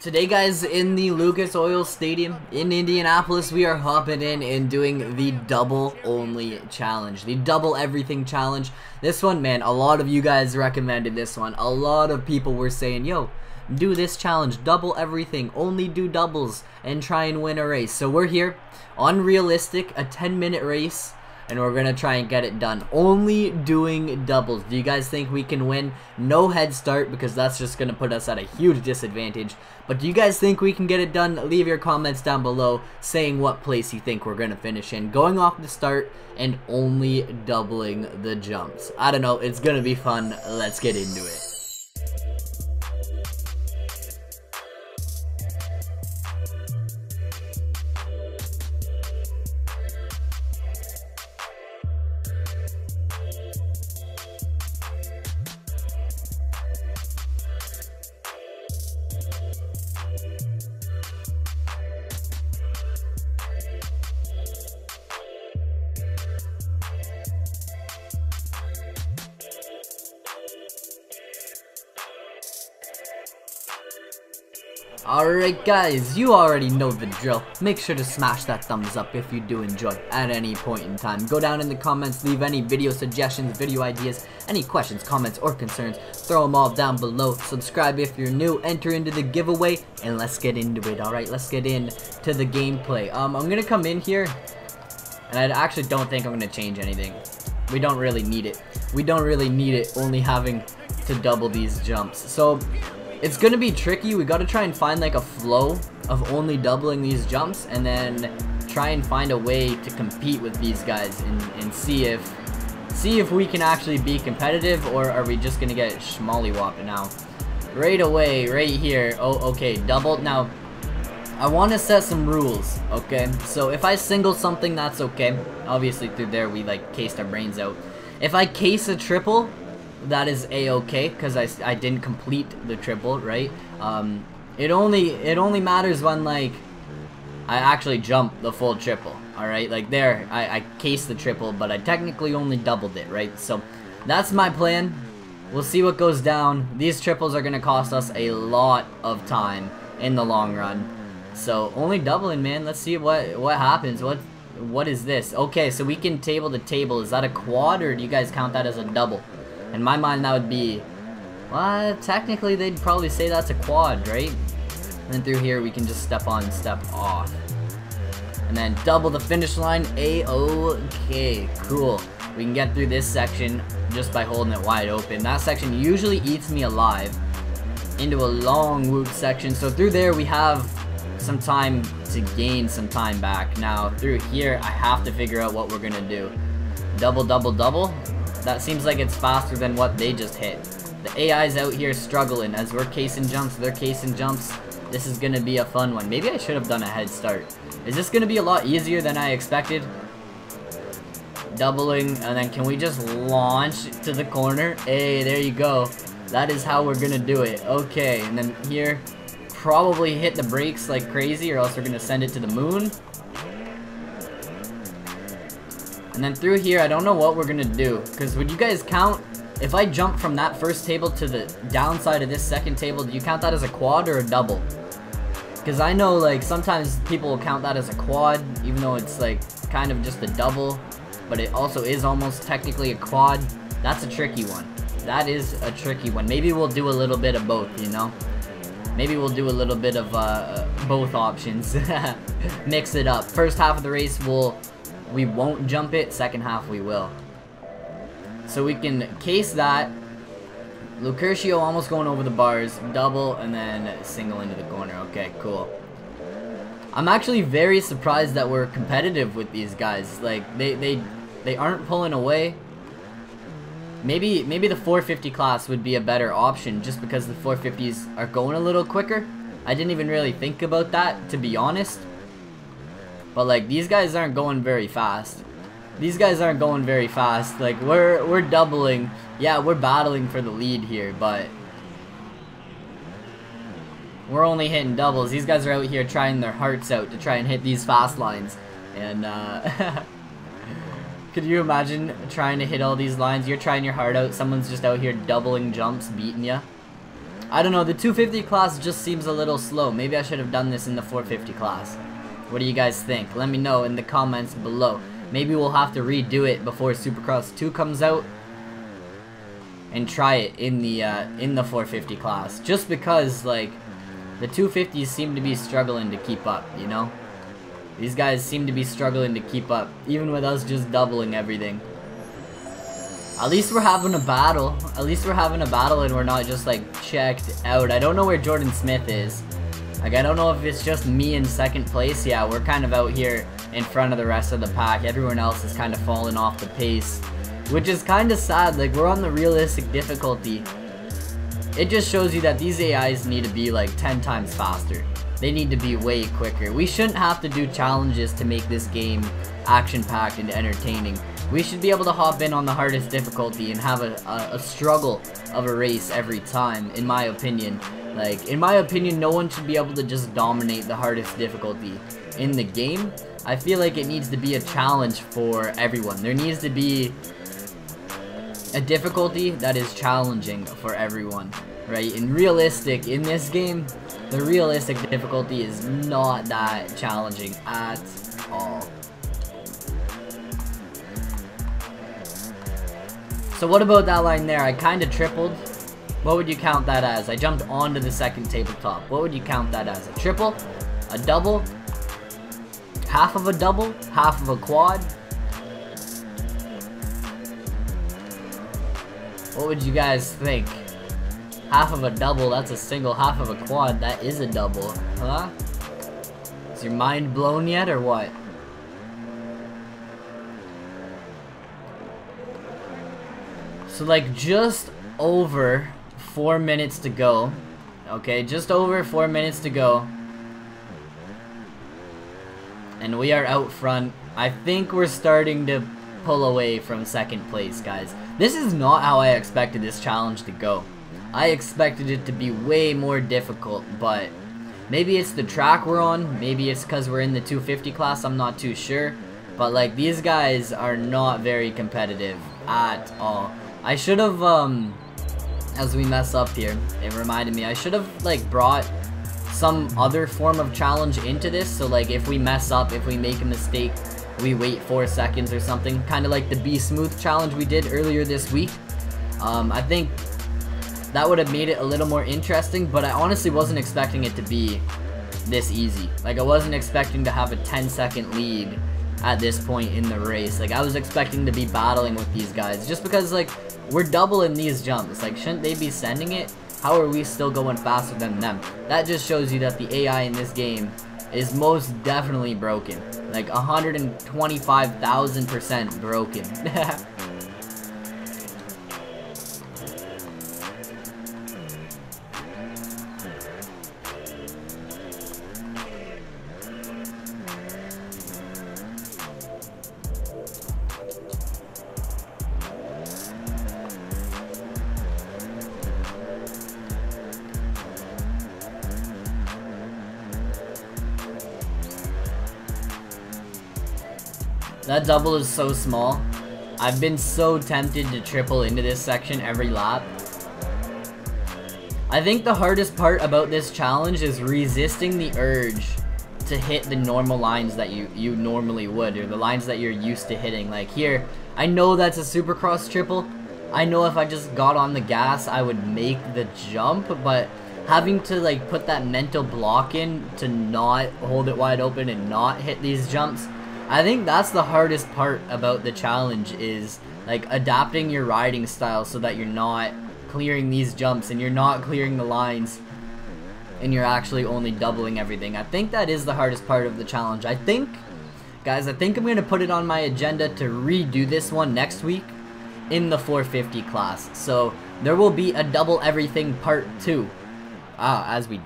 Today, guys, in the Lucas Oil Stadium in Indianapolis, we are hopping in and doing the double only challenge, the double everything challenge. This one, man, a lot of you guys recommended this one. A lot of people were saying, yo, do this challenge, double everything, only do doubles and try and win a race. So we're here, unrealistic, a 10-minute race, and we're gonna try and get it done. Only doing doubles. Do you guys think we can win? No head start, because that's just gonna put us at a huge disadvantage. But do you guys think we can get it done? Leave your comments down below saying what place you think we're gonna finish in. Going off the start and only doubling the jumps. I don't know, it's gonna be fun. Let's get into it. Alright guys, you already know the drill. Make sure to smash that thumbs up if you do enjoy at any point in time. Go down in the comments, leave any video suggestions, video ideas, any questions, comments, or concerns. Throw them all down below. Subscribe if you're new, enter into the giveaway, and let's get into it. Alright, let's get into the gameplay. I'm gonna come in here, and I actually don't think I'm gonna change anything. We don't really need it. We don't really need it only having to double these jumps. So it's gonna be tricky. We gotta try and find like a flow of only doubling these jumps, and then try and find a way to compete with these guys and see if we can actually be competitive, or are we just gonna get schmollywopped now. Right away, right here. Oh, okay, double. Now, I want to set some rules, okay? So if I single something, that's okay. Obviously through there we like cased our brains out. If I case a triple, that is a-okay, because I didn't complete the triple, right? It only matters when like I actually jump the full triple. Alright, like there I cased the triple, but I technically only doubled it, right? So that's my plan. We'll see what goes down. These triples are gonna cost us a lot of time in the long run. So only doubling, man. Let's see what happens. What is this? Okay, so we can table to table. Is that a quad, or do you guys count that as a double? In my mind, that would be, well, technically they'd probably say that's a quad, right? And then through here we can just step on, step off, and then double the finish line. A-okay, cool. We can get through this section just by holding it wide open. That section usually eats me alive into a long whoop section. So through there we have some time to gain some time back. Now through here I have to figure out what we're gonna do. Double, double, double. That seems like it's faster than what they just hit. The AI's out here struggling as we're casing jumps, they're casing jumps. This is gonna be a fun one. Maybe I should have done a head start. Is this gonna be a lot easier than I expected? Doubling, and then can we just launch to the corner? Hey, there you go. That is how we're gonna do it. Okay, and then here, probably hit the brakes like crazy, or else we're gonna send it to the moon. And then through here, I don't know what we're gonna do, because would you guys count, if I jump from that first table to the downside of this second table, do you count that as a quad or a double? Because I know like sometimes people will count that as a quad, even though it's like kind of just a double, but it also is almost technically a quad. That's a tricky one. That is a tricky one. Maybe we'll do a little bit of both, you know? Maybe we'll do a little bit of both options. Mix it up. First half of the race we won't jump it, second half we will. So we can case that. Lucurcio almost going over the bars, double, and then single into the corner. Okay, cool. I'm actually very surprised that we're competitive with these guys. Like they aren't pulling away. Maybe the 450 class would be a better option, just because the 450s are going a little quicker. I didn't even really think about that, to be honest. But like these guys aren't going very fast. These guys aren't going very fast. Like we're doubling. Yeah, we're battling for the lead here, but we're only hitting doubles. These guys are out here trying their hearts out to try and hit these fast lines. And could you imagine trying to hit all these lines? You're trying your heart out. Someone's just out here doubling jumps, beating you. I don't know, the 250 class just seems a little slow. Maybe I should have done this in the 450 class. What do you guys think? Let me know in the comments below. Maybe we'll have to redo it before Supercross 2 comes out and try it in the 450 class. Just because, like, the 250s seem to be struggling to keep up, you know? These guys seem to be struggling to keep up, even with us just doubling everything. At least we're having a battle. At least we're having a battle and we're not just, like, checked out. I don't know where Jordan Smith is. Like, I don't know if it's just me in second place. Yeah, we're kind of out here in front of the rest of the pack. Everyone else is kind of falling off the pace, which is kind of sad. Like, we're on the realistic difficulty. It just shows you that these AIs need to be like 10 times faster. They need to be way quicker. We shouldn't have to do challenges to make this game action-packed and entertaining. We should be able to hop in on the hardest difficulty and have a struggle of a race every time, in my opinion. Like, in my opinion, no one should be able to just dominate the hardest difficulty in the game. I feel like it needs to be a challenge for everyone. There needs to be a difficulty that is challenging for everyone, right? And realistic, in this game, the realistic difficulty is not that challenging at all. So what about that line there? I kind of tripled. What would you count that as? I jumped onto the second tabletop. What would you count that as? A triple? A double? Half of a double? Half of a quad? What would you guys think? Half of a double, that's a single. Half of a quad, that is a double. Huh? Is your mind blown yet or what? So like just over 4 minutes to go. Okay, just over 4 minutes to go. And we are out front. I think we're starting to pull away from second place, guys. This is not how I expected this challenge to go. I expected it to be way more difficult, but maybe it's the track we're on. Maybe it's because we're in the 250 class. I'm not too sure. But like, these guys are not very competitive at all. I should have, as we mess up here, it reminded me, I should have like brought some other form of challenge into this. So like, if we mess up, if we make a mistake, we wait 4 seconds or something, kind of like the Be Smooth challenge we did earlier this week. I think that would have made it a little more interesting, but I honestly wasn't expecting it to be this easy. Like, I wasn't expecting to have a 10-second lead at this point in the race. Like, I was expecting to be battling with these guys, just because, like, we're doubling these jumps. Like, shouldn't they be sending it? How are we still going faster than them? That just shows you that the AI in this game is most definitely broken. Like 125,000% broken. That double is so small. I've been so tempted to triple into this section every lap. I think the hardest part about this challenge is resisting the urge to hit the normal lines that you normally would, or the lines that you're used to hitting. Like here, I know that's a Supercross triple. I know if I just got on the gas, I would make the jump, but having to like put that mental block in to not hold it wide open and not hit these jumps, I think that's the hardest part about the challenge, is like adapting your riding style so that you're not clearing these jumps and you're not clearing the lines and you're actually only doubling everything. I think that is the hardest part of the challenge. I think, guys, I think I'm going to put it on my agenda to redo this one next week in the 450 class. So there will be a double everything part 2. As we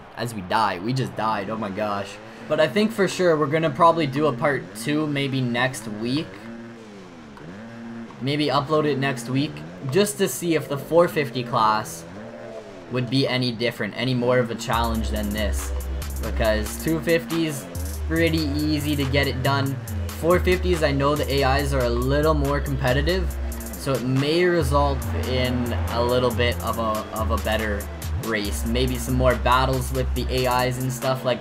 die. We just died. Oh my gosh. But I think for sure we're going to probably do a part 2 maybe next week. Maybe upload it next week, just to see if the 450 class would be any different, any more of a challenge than this. Because 250s, pretty easy to get it done. 450s, I know the AIs are a little more competitive, so it may result in a little bit of a better race. Maybe some more battles with the AIs and stuff. Like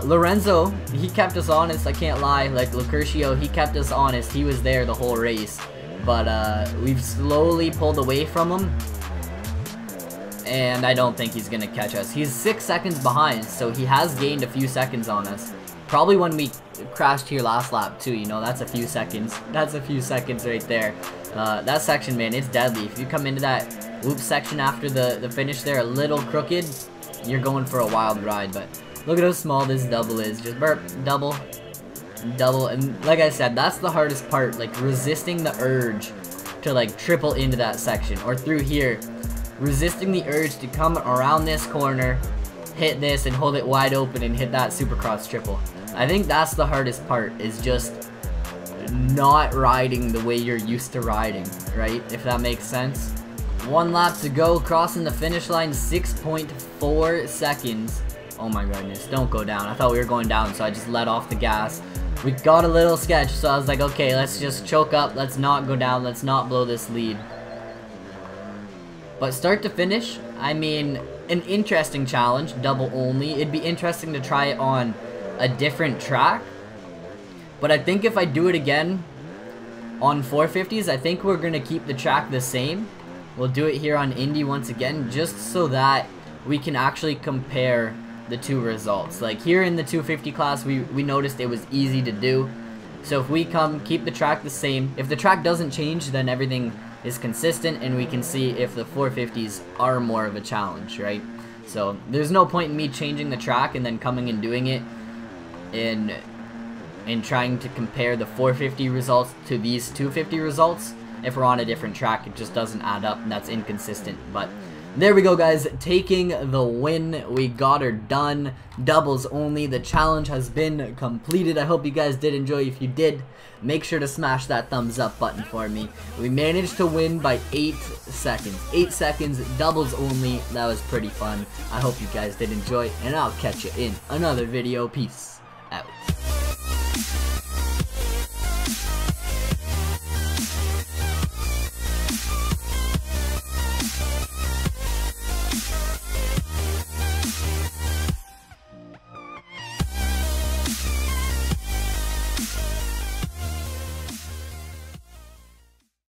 Lorenzo, he kept us honest, I can't lie. Like Lucurcio, he kept us honest. He was there the whole race. But we've slowly pulled away from him. And I don't think he's gonna catch us. He's 6 seconds behind, so he has gained a few seconds on us. Probably when we crashed here last lap too, you know, that's a few seconds. That's a few seconds right there. That section, man, it's deadly. If you come into that loop section after the finish there a little crooked, you're going for a wild ride. But look at how small this double is. Just burp, double, double. And like I said, that's the hardest part, like resisting the urge to like triple into that section. Or through here, resisting the urge to come around this corner, hit this, and hold it wide open and hit that Supercross triple. I think that's the hardest part, is just not riding the way you're used to riding, right? If that makes sense. 1 lap to go, crossing the finish line, 6.4 seconds. Oh my goodness, don't go down. I thought we were going down, so I just let off the gas. We got a little sketch, so I was like, okay, let's just choke up, let's not go down, let's not blow this lead. But start to finish, I mean, an interesting challenge, double only. It'd be interesting to try it on a different track. But I think if I do it again on 450s, I think we're going to keep the track the same. We'll do it here on Indy once again, just so that we can actually compare the two results. Like here in the 250 class, we noticed it was easy to do. So if we keep the track the same, if the track doesn't change, then everything is consistent and we can see if the 450s are more of a challenge, right? So there's no point in me changing the track and then coming and doing it in trying to compare the 450 results to these 250 results. If we're on a different track, it just doesn't add up and that's inconsistent. But there we go, guys, taking the win. We got her done, doubles only. The challenge has been completed. I hope you guys did enjoy. If you did, make sure to smash that thumbs up button for me. We managed to win by 8 seconds. 8 seconds, doubles only. That was pretty fun. I hope you guys did enjoy, and I'll catch you in another video. Peace out.